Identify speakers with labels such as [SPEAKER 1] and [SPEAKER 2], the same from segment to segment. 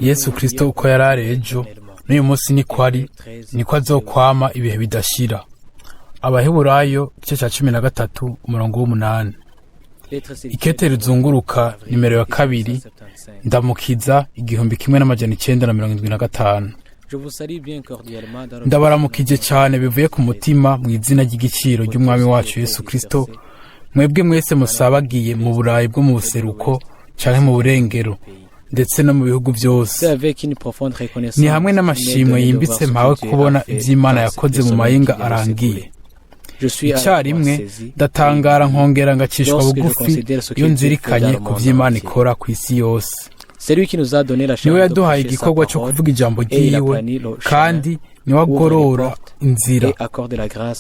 [SPEAKER 1] Yesu Kristo uko yari ari ejo n'uyu munsi niko ari, niko azokwama ibihe bidashira. Abaheburayo igice cya 13 umurongo w'8. Ikete rizunguruka nimero ya 2 ndamukiza 1975. Ndabaramukije cyane bivuye ku mutima mu izina ry'igiciro ry'umwami wacu Yesu Kristo. Mwebwe mwese musabagiye mu Burayi bwo mu buseruko canke mu burengero ndetse no mu bihugu byose. Ni hamwe n'amashimwe yimbitse mpawe kubona ivy'Imana yakoze mu mayinga arangiye. Icyarimwe ndatangara nkongera ngacishwa bugufi iyo nzirikanye ku vy'Imana ikora ku isi yose. Niwe yaduhaye igikorwa cyo kuvuga ijambo ryiwe, kandi niwe agorora inzira,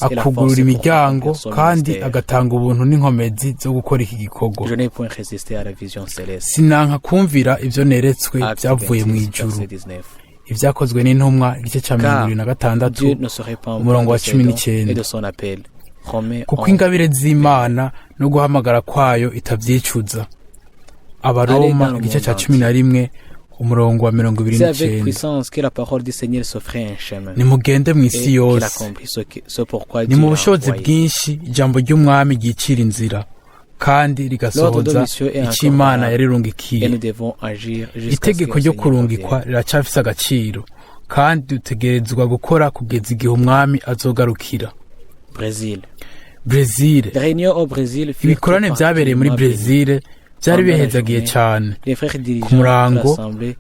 [SPEAKER 1] akugurura imiryango, kandi agatanga ubuntu n'inkomezi zo gukora iki gikorwa. Sinanka kumvira ivyo neretswe byavuye mu ijuru. Ibyakozwe n'intumwa igice cya 26 umurongo wa 19. Kuko ingabire z'Imana no guhamagara kwayo itavyicuza. Abaroma igice cya 11 umurongo wa 29. Nimugende mu isi yose. Ni mu bushobozi bwinshi ijambo ry'umwami ryicira inzira, kandi rigasohoza icyo Imana yarirungikiye. Itegeko ryo kurungikwa riracafise agaciro, kandi dutegerezwa gukora kugeza igihe umwami azogarukira. Brazil. Ibikorane byabereye muri Brazil byari bihezagiye cyane. Ku murango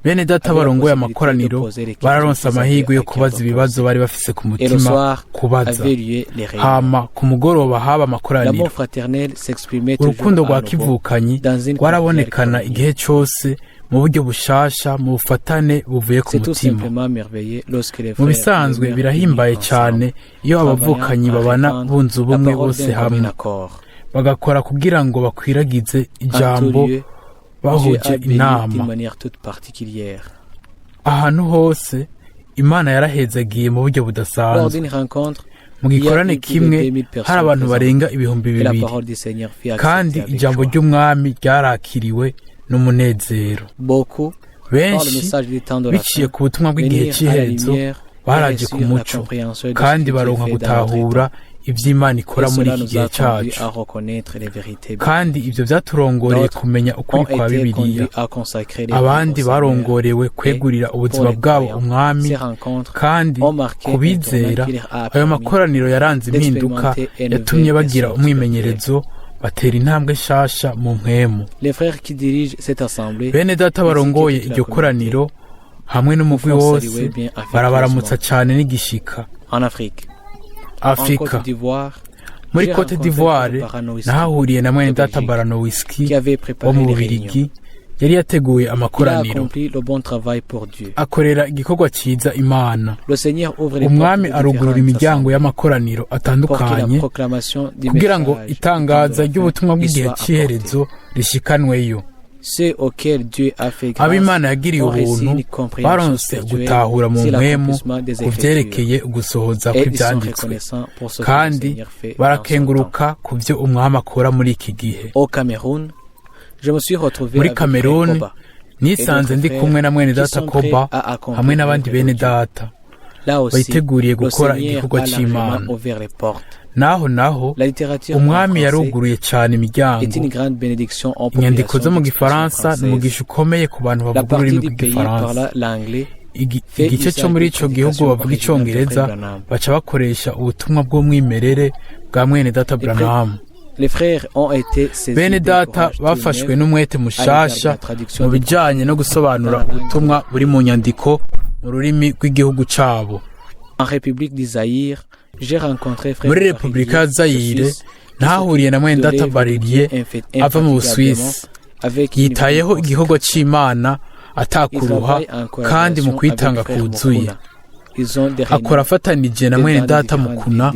[SPEAKER 1] bene data barongoye amakoraniro bararonse amahirwe yo kubaza ibibazo bari bafise ku mutima kubaza. Hama ku mugoroba haba amakoraniro. Urukundo rwa kivukanyi rwarabonekana igihe cyose mu buryo bushasha, mu bufatane buvuye ku mutima. Mu bisanzwe birahimbaye cyane iyo abavukanyi babana bunze ubumwe bose hamwe, bagakora kugira ngo bakwiragize ijambo bahuje inama. Ahantu hose Imana yarahezagiye mu buryo budasanzwe. Mu gikorane kimwe hari abantu barenga 2,000, kandi ijambo ry'umwami ryarakiriwe n'umunezero. Benshi biciye ku butumwa bw'igihe cy'iherezo baraje ku muco, kandi baronka gutahura ivy'Imana ikora muri iki gihe cyacu. Kandi ivyo byaturongoreye kumenya ukuri kwa Bibiliya. Abandi barongorewe kwegurira ubuzima bwabo umwami, kandi kubizera ayo makoraniro yaranze impinduka yatumye bagira umwimenyerezo, batera intambwe nshasha mu mpwemu. Bene data barongoye iryo koraniro hamwe n'umugwi wose barabaramutsa cyane n'igishika. Afrika. Muri Cote d'Ivoire nahahuriye na mwene data Baranowiski wo mu Bubiligi, yari yateguye amakoraniro. Akorera igikorwa cyiza Imana. Umwami arugurura imiryango y'amakoraniro atandukanye kugira ngo itangaza ry'ubutumwa bw'igihe cy'iherezo rishikanweyo. Ab'Imana yagiriye ubuntu baronse gutahura mu mpwemu ku vyerekeye ugusohoza kw'ivyanditswe, kandi barakenguruka ku vyo umwami akora muri iki gihe. Muri Cameroon nisanze ndi kumwe na mwene data Koba hamwe n'abandi bene data bayiteguriye gukora igikorwa cy'Imana. Naho umwami yaruguruye cyane imiryango. Inyandiko zo mu Gifaransa n'umugisha ukomeye ku bantu bavuga ururimi rw'Igifaransa. Igice cyo muri ico gihugu bavuga icongereza baca bakoresha ubutumwa bw'umwimerere bwa mwene data Branham. Bene data bafashwe n'umwete mushasha mu bijanye no gusobanura ubutumwa buri mu nyandiko mu rurimi rw'igihugu cabo. Muri Repubulika ya Zaire nahahuriye na mwene data Barilier ava mu Busuwisi. Yitayeho igikorwa c'Imana atakuruha, kandi mu kwitanga kuzuye. Akora afatanije na mwene data Mukuna,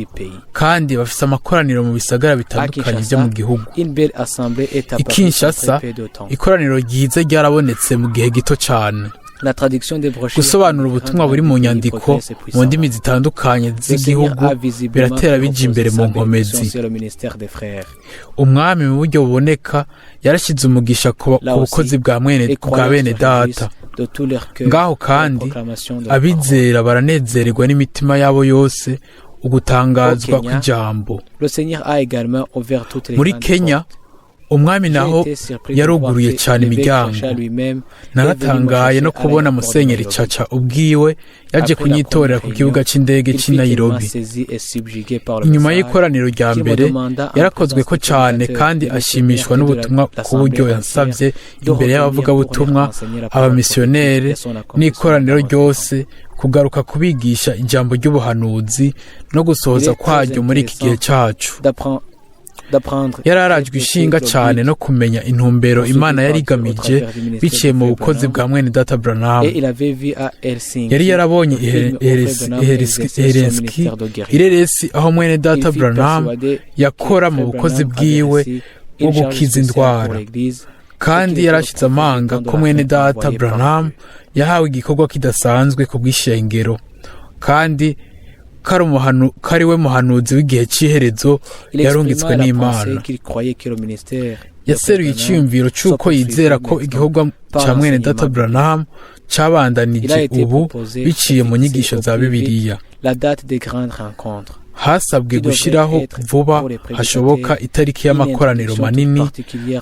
[SPEAKER 1] kandi bafise amakoraniro mu bisagara bitandukanye byo mu gihugu. I Kinshasa ikoraniro ryiza ryarabonetse mu gihe gito cyane. Gusobanura ubutumwa buri mu nyandiko mu ndimi zitandukanye z'igihugu biratera bija imbere mu nkomezi. Umwami mu buryo buboneka yarashize umugisha ku bukozi bwa bene data. ngaho kandi abizera baranezererwa n'imitima yabo yose ugutangazwa kw'ijambo. Muri Kenya umwami naho yaruguruye cyane imiryango. Naratangaye no kubona Musenyeri Chacha ubwiwe yaje kunyitorera ku kibuga cy'indege cy'i Nairobi. Inyuma y'ikoraniro rya mbere yarakozwe ko cyane kandi ashimishwa n'ubutumwa ku buryo yansabye imbere y'abavugabutumwa, abamisiyoneri n'ikoraniro ryose kugaruka kubigisha ijambo ry'ubuhanuzi no gusohoza kwaryo muri iki gihe cyacu. Yararajwe ishinga cyane no kumenya intumbero Imana yari igamije biciye mu bukozi bwa mwene data Branham. Yari yarabonye ireresi aho mwene data Branham yakora mu bukozi bwiwe bwo gukiza indwara, kandi yarashize amanga ko mwene data Branham yahawe igikorwa kidasanzwe ku bw'ishengero, kandi kari we muhanuzi w'igihe cy'iherezo yarungitswe n'Imana. Yaseruye icyiyumviro cy'uko yizera ko igikorwa cya mwene data Branham cyabandanije ubu biciye mu nyigisho za Bibiliya. Hasabwe gushyiraho vuba hashoboka itariki y'amakoraniro manini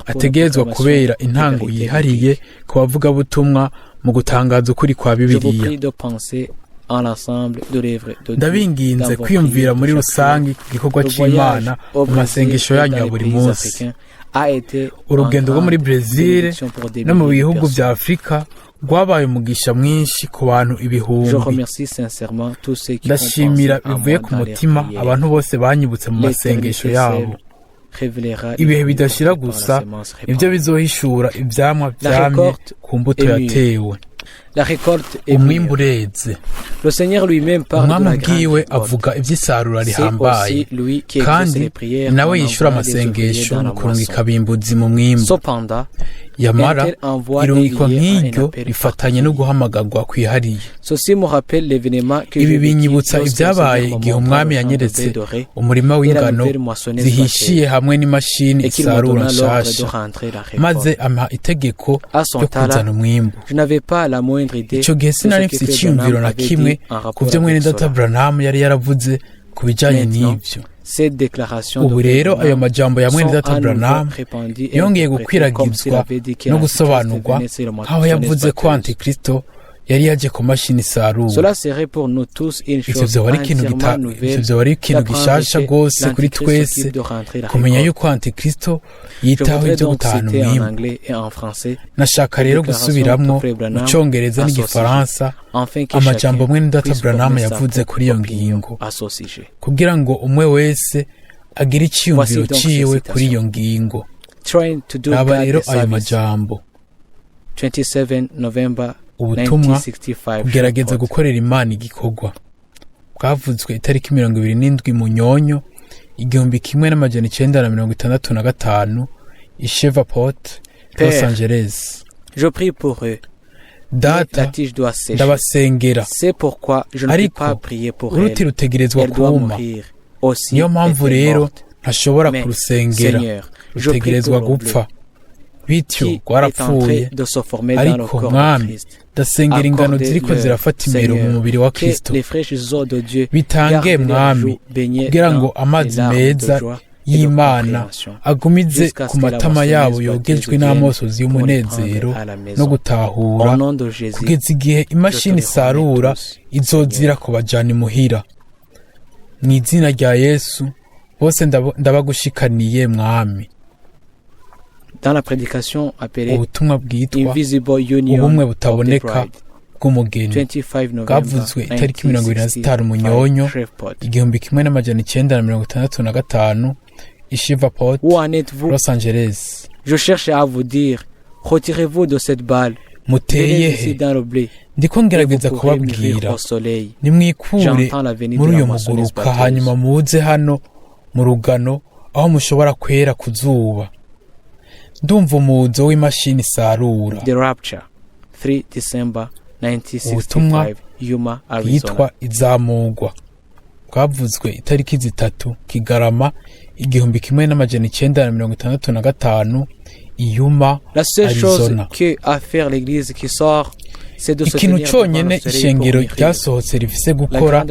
[SPEAKER 1] ategerezwa kubera intango yihariye ku bavugabutumwa mu gutangaza ukuri kwa Bibiliya. Ndabinginze kwiyumvira muri rusange ku gikorwa cy'Imana mu masengesho yanyu ya buri munsi. Urugendo rwo muri Brazil no mu bihugu bya Afurika rwabaye umugisha mwinshi ku bantu ibihumbi. Ndashimira bivuye ku mutima abantu bose banyibutse mu masengesho yabo. Ibihe bidashira gusa ibyo bizohishura ibyamwa byamye ku mbuto yatewe. Umwimbu ureze. Umwami ubwiwe avuga iby'isarura rihambaye, kandi nawe yishura amasengesho mu kurungika abimbuzi mu mwimbu. Yamara irungikwa nk'iryo rifatanye no guhamagarwa kwihariye. Ibi binyibutsa ibyabaye igihe umwami yanyeretse umurima w'ingano zihishiye hamwe n'imashini isarura nshasha, maze ampa itegeko ryo kuzana umwimbu. Icyo gihe sinari mfite icyiyumviro na kimwe ku byo mwene data Branham yari yaravuze ku bijyanye n'ibyo. Ubu rero ayo majambo ya mwene data Branham yongeye gukwiragizwa no gusobanurwa nk'aho yavuze ko Antikristo yari yaje ku mashini isarura. Ivyo vyoba ari ikintu gishasha rwose kuri twese kumenya yuko Antikristo yitaho ibyo gutahana umwimbu. Nashaka rero gusubiramwo mu Congereza n'Igifaransa amajambo mwene data Branham yavuze kuri iyo ngingo, kugira ngo umwe wese agire icyiyumviro ciwe kuri iyo ngingo. Aba rero ayo majambo:
[SPEAKER 2] 27 November
[SPEAKER 1] ubutumwa kugerageza gukorera Imana igikorwa, bwavuzwe itariki 27 Munyonyo 1965 i Shreveport, Los Angeles.
[SPEAKER 2] Je prie pour eux.
[SPEAKER 1] Data, ndabasengera, ariko uruti rutegerezwa kuma. Niyo mpamvu rero ntashobora kurusengera, rutegerezwa gupfa. Bityo rwarapfuye, ariko mwami ndasengera ingano ziriko zirafata imero mu mubiri wa Kristo. Bitange mwami, kugira ngo amazi meza y'Imana agumize ku matama yabo yogejwe n'amosozi y'umunezero no gutahura, kugeza igihe imashini isarura izozira kubajana imuhira. Mu izina rya Yesu bose ndabagushikaniye mwami.
[SPEAKER 2] Dans la prédication appelée
[SPEAKER 1] Invisible Union ubumwe butaboneka bw'umugeni, bwavuzwe itariki 25 Munyonyo 1965 i Shreveport, Los Angeles.
[SPEAKER 2] Je cherche à vous dire, retirez-vous de cette balle.
[SPEAKER 1] Muteye ndiko ngerageza kubabwira, nimwikure muri uyo muguruka, hanyuma muze hano mu rugano aho mushobora kwera ku zuba. Ndumva umuzo w'imashini isarura.
[SPEAKER 2] The Rapture, 3 December 1965, Yuma, Arizona.
[SPEAKER 1] Yitwa izamugwa, bwavuzwe itariki 3 Kigarama 1965 i Yuma,
[SPEAKER 2] La seule
[SPEAKER 1] Arizona.
[SPEAKER 2] chose que à faire l'Église qui sort
[SPEAKER 1] ikintu cyonyine ishengero ryasohotse rifise gukora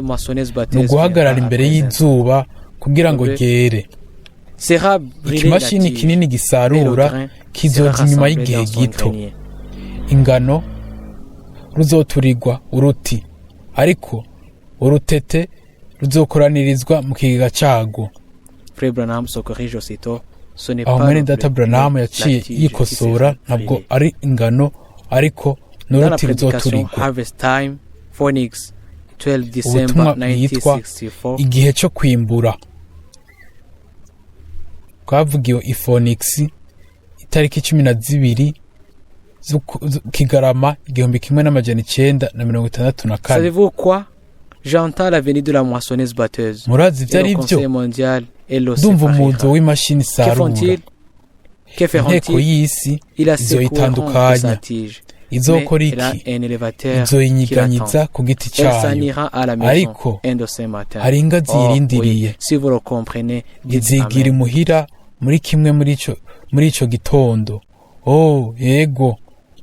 [SPEAKER 1] ni uguhagarara imbere y'izuba kugira ngo ryere. Ikimashini kinini gisarura kizoza inyuma y'igihe gito. Ingano ruzoturirwa uruti, ariko urutete ruzokoranirizwa mu kigega cyago. Aho mwene data Branham yaciye yikosora, ntabwo ari ingano ariko n'uruti ruzoturirwa. Ubutumwa bwitwa igihe cyo kwimbura bwavugiwe i Phoenix itariki 12 Kigarama 1964.
[SPEAKER 2] Savez-vous quoi? J'entends la venue de la moissonneuse batteuse.
[SPEAKER 1] Murazi vyari byo. Ndumva umuzo w'imashini isarura. Inteko y'isi izoyitandukanya. Izokora iki? Izoyinyiganyiza ku giti cyayo. Ariko hari ingazi yirindiriye. Izigira imuhira muri kimwe muri ico gitondo. Oh yego,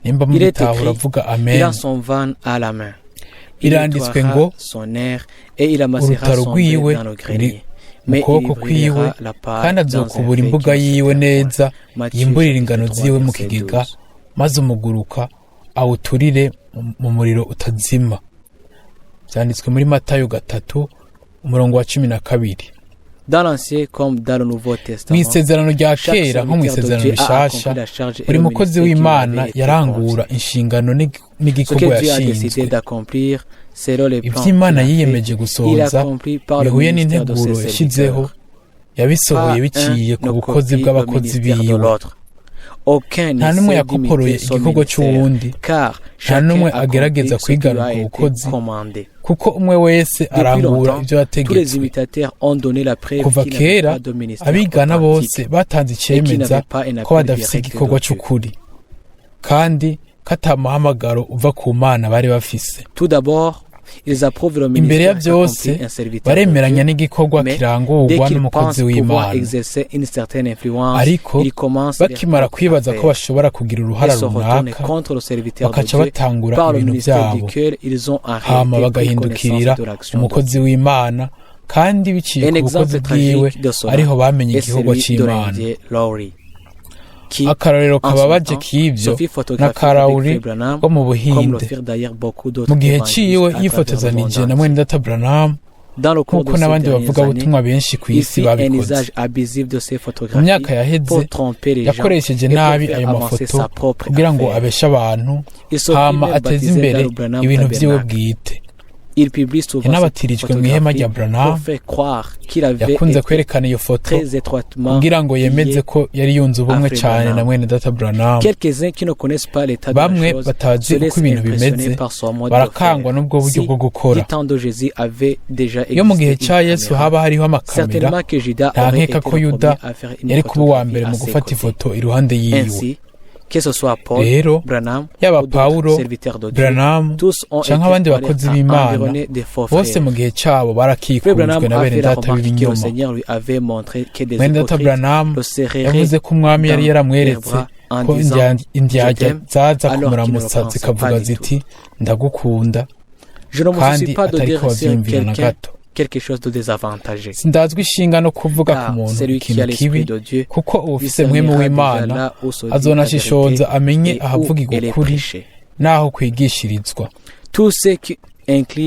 [SPEAKER 1] nimba mubitahura avuga amen. Iranditswe ngo urutaro rwiwe ruri mu kuboko kwiwe, kandi azokubura imbuga yiwe neza, yimburira ingano ziwe mu kigega, maze umuguruka awuturire mu muriro utazima. Byanditswe muri Matayo 3:12.
[SPEAKER 2] Dans l'Ancien comme dans le Nouveau Testament,
[SPEAKER 1] mw'isezerano rya kera nko mw'isezerano rishasha, buri mukozi w'Imana yarangura inshingano n'igikorwa yashinzwe. Ivy'Imana yiyemeje gusohoza bihuye n'integuro yashizeho, yabisohoye biciye ku bukozi bw'abakozi biwe. Nta n'umwe yakoporoye igikorwa cy'uwundi, nta n'umwe agerageza kwigana ubwo bukozi, kuko umwe wese arangura ibyo yategetswe. Kuva kera abigana bose batanze icemeza ko badafise igikorwa cy'ukuri, kandi katamuhamagaro uva ku Mana bari bafise. Imbere ya byose baremeranya n'igikorwa kirangurwa n'umukozi w'Imana, ariko bakimara kwibaza ko bashobora kugira uruhara runaka, bakaca batangura ibintu byabo, hama bagahindukirira umukozi w'Imana, kandi biciye ku bukozi bwiwe ariho bamenye igikorwa cy'Imana. Akarorero kababaje k'ivyo na Karawuri wo mu Buhinde. Mu gihe ciwe yifotozanije na mwene data Branham, nk'uko n'abandi bavuga ubutumwa benshi ku isi babikoze. Mu myaka yaheze yakoresheje nabi ayo mafoto kugira ngo abeshe abantu, hama ateze imbere ibintu vyiwe bwite. Yanabatirijwe mu ihema rya Branham. Yakunze kwerekana iyo foto kugira ngo yemeze ko yari yunze ubumwe cyane na mwene data Branham. Bamwe batazi uko ibintu bimeze barakangwa n'ubwo buryo bwo gukora. Iyo mu gihe cya Yesu haba hariho amakamera, nta nkeka ko Yuda yari kuba uwa mbere mu gufata ifoto iruhande yiwe. Rero yaba Pawulo, Branham canke abandi bakozi b'Imana, bose mu gihe cyabo barakikujwe na bene data b'ibinyoma. Bene data Branham yavuze ko umwami yari yaramweretse ko indyarya zaza kumuramutsa zikavuga ziti ndagukunda, kandi atariko bavyumvira na gato. Sindazwi ishinga no kuvuga ku muntu ikintu kibi, kuko ubufise mpwemu w'Imana azonashishoza amenye ahavugirwa ukuri n'aho kwigishirizwa.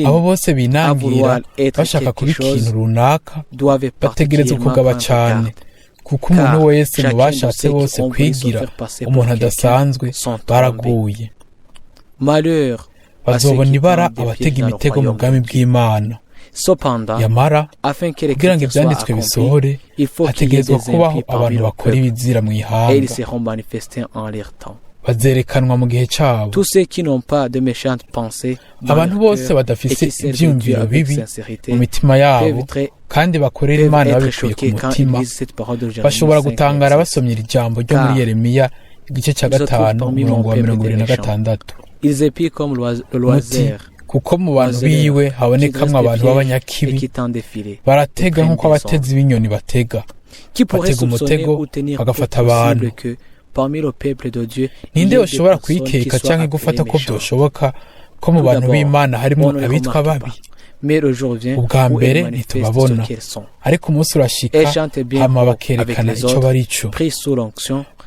[SPEAKER 1] Abo bose binangira bashaka kuba ikintu runaka bategerezwa kugaba cyane, kuko umuntu wese mu bashatse bose kwigira umuntu adasanzwe baraguye. Bazobona ibara abatega imitego mu bwami bw'Imana. Yamara kugira ngo ibyanditswe bisohore, hategerezwa kubaho abantu bakora ibizira mu ihanga. Bazerekanwa mu gihe cyabo. Abantu bose badafise ibyumviro bibi mu mitima yabo kandi bakorera Imana babikuye ku mutima, bashobora gutangara basomye iri jambo ryo muri Yeremiya igice cya 5:26. Kuko mu bantu biwe habonekamwe abantu b'abanyakibi, baratega nk'uko abatezi b'inyoni batega. Batega umutego bagafata abantu,
[SPEAKER 2] parmi le peuple de Dieu,
[SPEAKER 1] ninde ushobora kwikeka cyangwa gufata ko byoshoboka ko mu bantu b'Imana harimo abitwa babi? Ubwa mbere ntitubabona, ariko umunsi urashika hama bakerekana icyo bari cyo.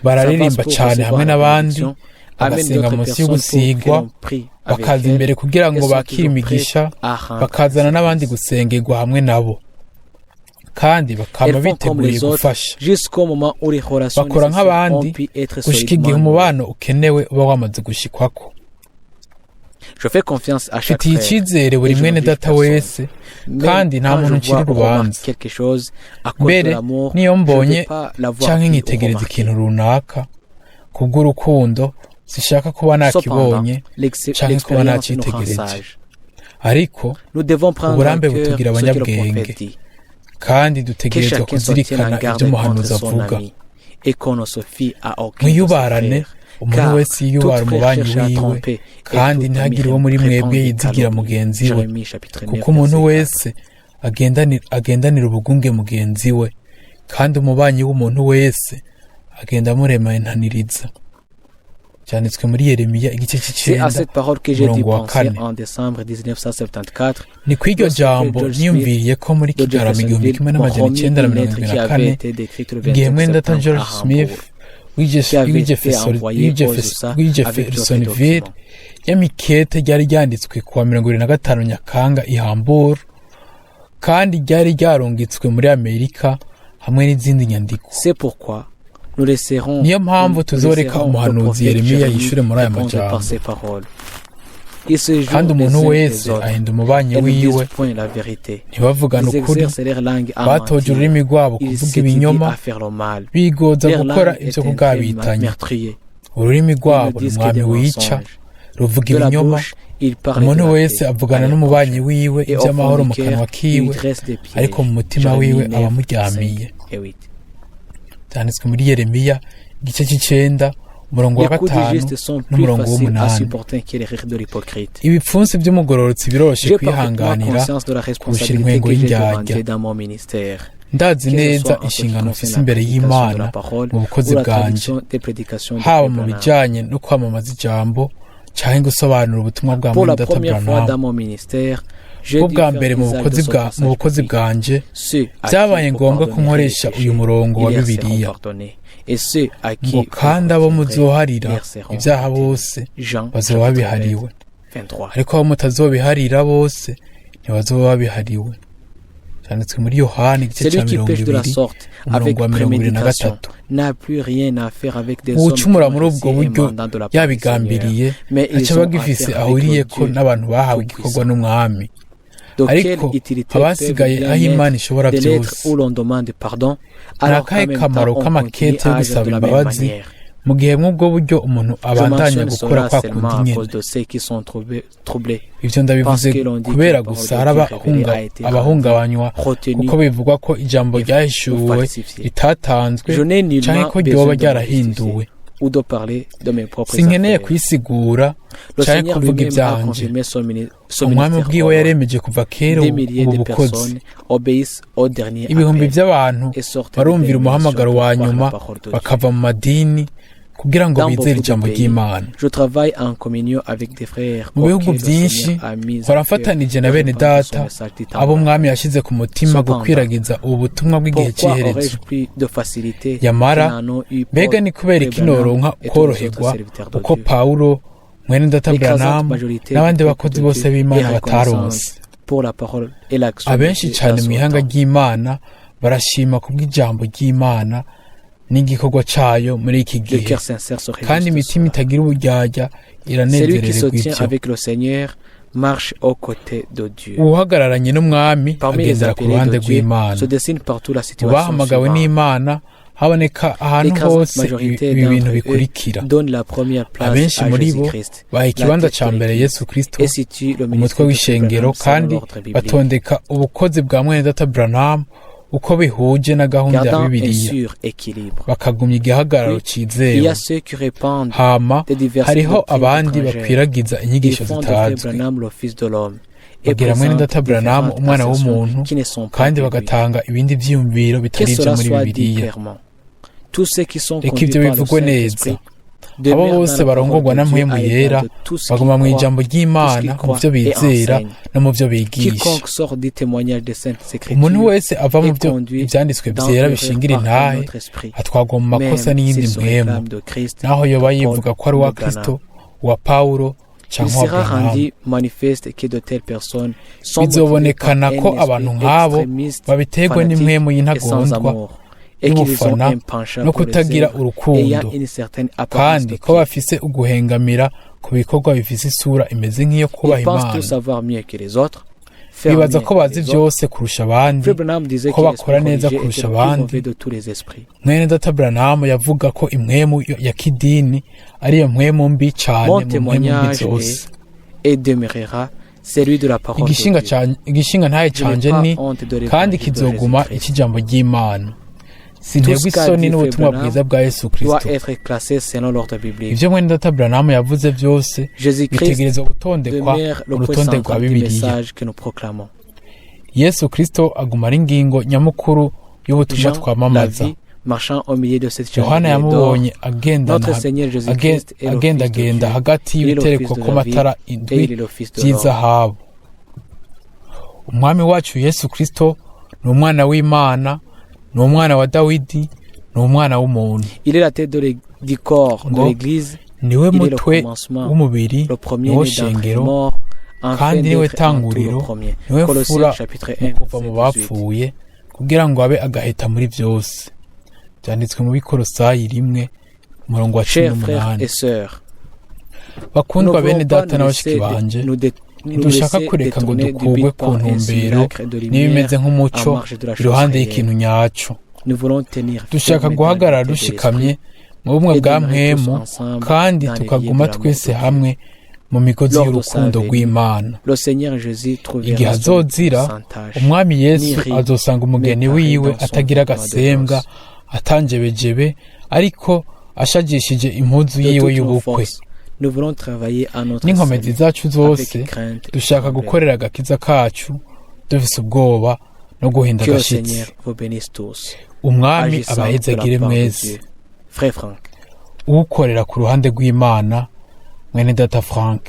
[SPEAKER 1] Bararirimba cyane hamwe n'abandi, bagasenga munsi y'ugusigwa, bakaza imbere kugira ngo bakire imigisha, bakazana n'abandi gusengerwa hamwe nabo, kandi bakaba biteguye gufasha. Bakora nk'abandi gushika igihe umubano ukenewe uba wamaze gushikwako. Mfitiye icyizere buri mwene data wese, kandi nta muntu ncira urubanza. Mbere niyo mbonye cyangwa nkitegereza ikintu runaka kubw'urukundo, sishaka kuba nakibonye cyangwa kuba nakitegereje. Ariko uburambe butugira abanyabwenge, kandi dutegerezwa kuzirikana ibyo umuhanuzi avuga. Mwiyubarane, umuntu wese yiyubara umubanyi wiwe, kandi ntihagire uwo muri mwebwe yizigira mugenzi we, kuko umuntu wese agendanira ubugunge mugenzi we, kandi umubanyi w'umuntu wese agenda amuremananiriza. Cyanditswe muri Yeremiya igice c'9 umurongo wa 4. Ni kw'iryo jambo niyumviriye ko muri Kigarama 1924 igihe mwene data George Smith w'Jeffersonville y'amikete ryari ryanditswe kuwa 25 Nyakanga i Hamburg, kandi ryari ryarungitswe muri Amerika hamwe n'izindi nyandiko. Niyo mpamvu tuzoreka umuhanuzi Yeremiya yishure muri aya majambo. Kandi umuntu wese ahinda umubanyi wiwe, ntibavugana ukuri, batoje ururimi rwabo kuvuga ibinyoma, bigoza gukora ibyo kugabitanya. Ururimi rwabo ni umwami wica, ruvuga ibinyoma. Umuntu wese avugana n'umubanyi wiwe iby'amahoro mu kanwa kiwe, ariko mu mutima wiwe aba amuryamiye. Byanditswe muri Yeremiya igice c'9 umurongo wa 5 n'umurongo w'8. Ibipfunsi by'umugororotsi biroshe kwihanganira kurusha intwengo y'indyarya. Ndazi neza inshingano mfise imbere y'Imana mu bukozi bwanje, haba mu bijanye no kwamamaza ijambo cyangwa gusobanura ubutumwa bwa mwene data Branham. Ubwa mbere mu bukozi bwanje byabaye ngombwa ko nkoresha uyu murongo wa Bibiliya, ngo kandi abo muzoharira ibyaha bose bazoba babihariwe, ariko abo mutazobiharira bose ntibazoba babihariwe. Cyanditswe muri Yohana igice cya 20 umurongo wa 23. Uwucumura muri ubwo buryo yabigambiriye ntacyo bagifise ahuriyeko n'abantu bahawe igikorwa n'umwami. Ariko abasigaye aho Imana ishobora byose, ni akahe kamaro k'amakete yo gusaba imbabazi mu gihe mw'ubwo buryo umuntu abandanya gukora kwa kundi nyene? Ivyo ndabivuze kubera gusa hari abahungabanywa kuko bivugwa ko ijambo ryahishuwe ritatanzwe canke ko ryoba ryarahinduwe. Sinkeneye kwisigura canke kuvuga ivyanje. Umwami ubwiwe yaremeje kuva kera ubu bukozi. Ibihumbi by'abantu barumvira umuhamagaro wa nyuma bakava mu madini kugira ngo bizere ijambo ry'Imana. Mu bihugu byinshi barafatanije na bene data abo umwami yashyize ku mutima gukwiragiza ubu butumwa bw'igihe cy'iherezo. Yamara mbega ni kubera iki noronka koroherwa uko Pawulo, mwene data Branham n'abandi bakozi bose b'Imana bataronse? Abenshi cyane mu ihanga ry'Imana barashima kubw'ijambo ry'Imana n'igikorwa cyayo muri iki gihe, kandi imitima itagira uburyarya iranezerererwa ivyo. Uhagararanye n'umwami agendera ku ruhande rw'Imana. Mu bahamagawe n'Imana haboneka ahantu hose ibi bintu bikurikira. Abenshi muri bo baha ikibanza ca mbere Yesu Kristo, umutwe w'ishengero, kandi batondeka ubukozi bwa mwene data Branham uko bihuje na gahunda ya Bibiliya, bakagumya igihagararo cizewe. Hama hariho abandi bakwiragiza inyigisho zitazwi, bagira mwene data Branham umwana w'umuntu, kandi bagatanga ibindi vyiyumviro bitari ivyo muri Bibiliya.
[SPEAKER 2] Tous ceux qui sont
[SPEAKER 1] reka
[SPEAKER 2] conduits
[SPEAKER 1] ibyo
[SPEAKER 2] par le
[SPEAKER 1] bivugwe neza
[SPEAKER 2] Saint-Esprit
[SPEAKER 1] abo
[SPEAKER 2] demeurent dans
[SPEAKER 1] bose
[SPEAKER 2] la
[SPEAKER 1] barongorwa
[SPEAKER 2] parole
[SPEAKER 1] na
[SPEAKER 2] de Dieu
[SPEAKER 1] mpwemu
[SPEAKER 2] à
[SPEAKER 1] yera
[SPEAKER 2] l'égard de tout ce
[SPEAKER 1] baguma mu
[SPEAKER 2] qu'ils
[SPEAKER 1] ijambo
[SPEAKER 2] croient,
[SPEAKER 1] ry'Imana mu byo bizera no mu byo bigisha.
[SPEAKER 2] quiconque sort du témoignage des Saintes
[SPEAKER 1] umuntu
[SPEAKER 2] Écritures
[SPEAKER 1] wese ava mu
[SPEAKER 2] est
[SPEAKER 1] byo
[SPEAKER 2] conduit
[SPEAKER 1] ibyanditswe
[SPEAKER 2] dans
[SPEAKER 1] byera
[SPEAKER 2] le
[SPEAKER 1] bishingira
[SPEAKER 2] rêve par un
[SPEAKER 1] intahe
[SPEAKER 2] autre esprit.
[SPEAKER 1] atwagwa mu makosa
[SPEAKER 2] Même
[SPEAKER 1] n'iyindi
[SPEAKER 2] s'il se
[SPEAKER 1] mpwemu
[SPEAKER 2] réclame de Christ,
[SPEAKER 1] naho yoba
[SPEAKER 2] de
[SPEAKER 1] yivuga
[SPEAKER 2] Paul
[SPEAKER 1] ko ari uwa
[SPEAKER 2] ou de Branham.
[SPEAKER 1] Kristo uwa Pawulo
[SPEAKER 2] Il
[SPEAKER 1] cyangwa uwa
[SPEAKER 2] sera
[SPEAKER 1] Branham.
[SPEAKER 2] rendu manifeste que de telles personnes sont motivées par
[SPEAKER 1] bizobonekana
[SPEAKER 2] un
[SPEAKER 1] ko abantu
[SPEAKER 2] esprit
[SPEAKER 1] nk'abo
[SPEAKER 2] extrémiste,
[SPEAKER 1] babiterwa
[SPEAKER 2] fanatique
[SPEAKER 1] n'impwemu
[SPEAKER 2] et sans
[SPEAKER 1] y'intagondwa
[SPEAKER 2] amour, et qu'ils ont
[SPEAKER 1] n'ubufana
[SPEAKER 2] un penchant
[SPEAKER 1] no
[SPEAKER 2] pour les
[SPEAKER 1] kutagira
[SPEAKER 2] œuvres
[SPEAKER 1] urukundo
[SPEAKER 2] ayant une certaine apparence de
[SPEAKER 1] kandi ko
[SPEAKER 2] piété.
[SPEAKER 1] bafise uguhengamira ku bikorwa bifise isura imeze nk'iyo kubaha
[SPEAKER 2] Ils pensent
[SPEAKER 1] Imana.
[SPEAKER 2] tout savoir mieux que les autres, faire
[SPEAKER 1] bibaza
[SPEAKER 2] mieux
[SPEAKER 1] ko
[SPEAKER 2] que
[SPEAKER 1] bazi
[SPEAKER 2] les autres.
[SPEAKER 1] byose kurusha abandi
[SPEAKER 2] Frère Branham disait
[SPEAKER 1] ko
[SPEAKER 2] que
[SPEAKER 1] bakora
[SPEAKER 2] l'esprit
[SPEAKER 1] neza
[SPEAKER 2] religieux était
[SPEAKER 1] kurusha
[SPEAKER 2] le plus
[SPEAKER 1] abandi.
[SPEAKER 2] mauvais de tous les esprits.
[SPEAKER 1] mwene data Branham yavuga ko impwemu ya kidini ariyo mpwemu mbi cyane
[SPEAKER 2] Mon
[SPEAKER 1] mu mpwemu mbi
[SPEAKER 2] témoignage
[SPEAKER 1] zose.
[SPEAKER 2] et demeurera celui de la parole de
[SPEAKER 1] igishinga
[SPEAKER 2] Dieu.
[SPEAKER 1] igishinga ntaye
[SPEAKER 2] Je n'ai
[SPEAKER 1] canje
[SPEAKER 2] pas
[SPEAKER 1] ni
[SPEAKER 2] honte de l'évangile
[SPEAKER 1] kandi
[SPEAKER 2] de
[SPEAKER 1] kizoguma
[SPEAKER 2] Jésus-Christ.
[SPEAKER 1] ikijambo ry'Imana. sinterwa
[SPEAKER 2] Tout ce qu'a
[SPEAKER 1] isoni
[SPEAKER 2] dit
[SPEAKER 1] n'ubutumwa
[SPEAKER 2] Frère
[SPEAKER 1] bwiza bwa Yesu
[SPEAKER 2] doit
[SPEAKER 1] Kristo.
[SPEAKER 2] être classé selon l'ordre biblique.
[SPEAKER 1] ivyo mwene data Branham yavuze byose
[SPEAKER 2] Jésus-Christ
[SPEAKER 1] bitegerezwa gutondekwa
[SPEAKER 2] demeure
[SPEAKER 1] mu
[SPEAKER 2] le point
[SPEAKER 1] rutonde rwa
[SPEAKER 2] central du
[SPEAKER 1] Bibiliya.
[SPEAKER 2] message que nous proclamons.
[SPEAKER 1] Yesu Kristo aguma ari ingingo nyamukuru y'ubutumwa
[SPEAKER 2] Jean l'a
[SPEAKER 1] twamamaza.
[SPEAKER 2] vu marchant au milieu de cette
[SPEAKER 1] Yohana
[SPEAKER 2] cheminée d'or.
[SPEAKER 1] yamubonye
[SPEAKER 2] Notre Seigneur Jésus-Christ est le Fils de
[SPEAKER 1] agendagenda
[SPEAKER 2] Dieu.
[SPEAKER 1] hagati
[SPEAKER 2] Il est le
[SPEAKER 1] y'ibiterekwa
[SPEAKER 2] Fils de
[SPEAKER 1] ko
[SPEAKER 2] la vie
[SPEAKER 1] matara
[SPEAKER 2] et
[SPEAKER 1] indwi
[SPEAKER 2] il est le Fils de l'homme.
[SPEAKER 1] by'izahabu. Umwami wacu Yesu Kristo ni umwana w'Imana, ni umwana wa Dawidi, ni umwana w'umuntu.
[SPEAKER 2] Il est la tête du corps de l'Église.
[SPEAKER 1] niwe
[SPEAKER 2] Il est le
[SPEAKER 1] mutwe
[SPEAKER 2] commencement,
[SPEAKER 1] w'umubiri,
[SPEAKER 2] le premier
[SPEAKER 1] niwo
[SPEAKER 2] né d'entre les
[SPEAKER 1] shengero,
[SPEAKER 2] morts, afin
[SPEAKER 1] kandi niwe
[SPEAKER 2] d'être en tout le
[SPEAKER 1] tanguriro,
[SPEAKER 2] premier.
[SPEAKER 1] niwe
[SPEAKER 2] Colossiens
[SPEAKER 1] fura
[SPEAKER 2] chapitre
[SPEAKER 1] mu
[SPEAKER 2] 1
[SPEAKER 1] kuva mu
[SPEAKER 2] verset 18.
[SPEAKER 1] bapfuye kugira ngo abe agaheta muri byose. Byanditswe mu Bikolosayi 1 umurongo wa
[SPEAKER 2] Chers frères
[SPEAKER 1] 18.
[SPEAKER 2] et sœurs,
[SPEAKER 1] bakundwa bene data n'abashiki banje, ntidushaka kureka ngo dukugwe ku ntumbero n'ibimeze nk'umuco iruhande y'ikintu nyaco. dushaka guhagarara dushikamye mu bumwe bwa mpwemu kandi tukaguma twese hamwe mu migozi y'urukundo rw'Imana. igihe azozira umwami Yesu azosanga umugeni wiwe atagira agasembwa, atanjebejebe, ariko ashagishije impuzu yiwe y'ubukwe. n'inkomezi zacu zose dushaka gukorera agakiza kacu dufise ubwoba no guhinda agashitsi. umwami abahezagire mwese. ukorera ku ruhande rw'Imana, mwene data Frank.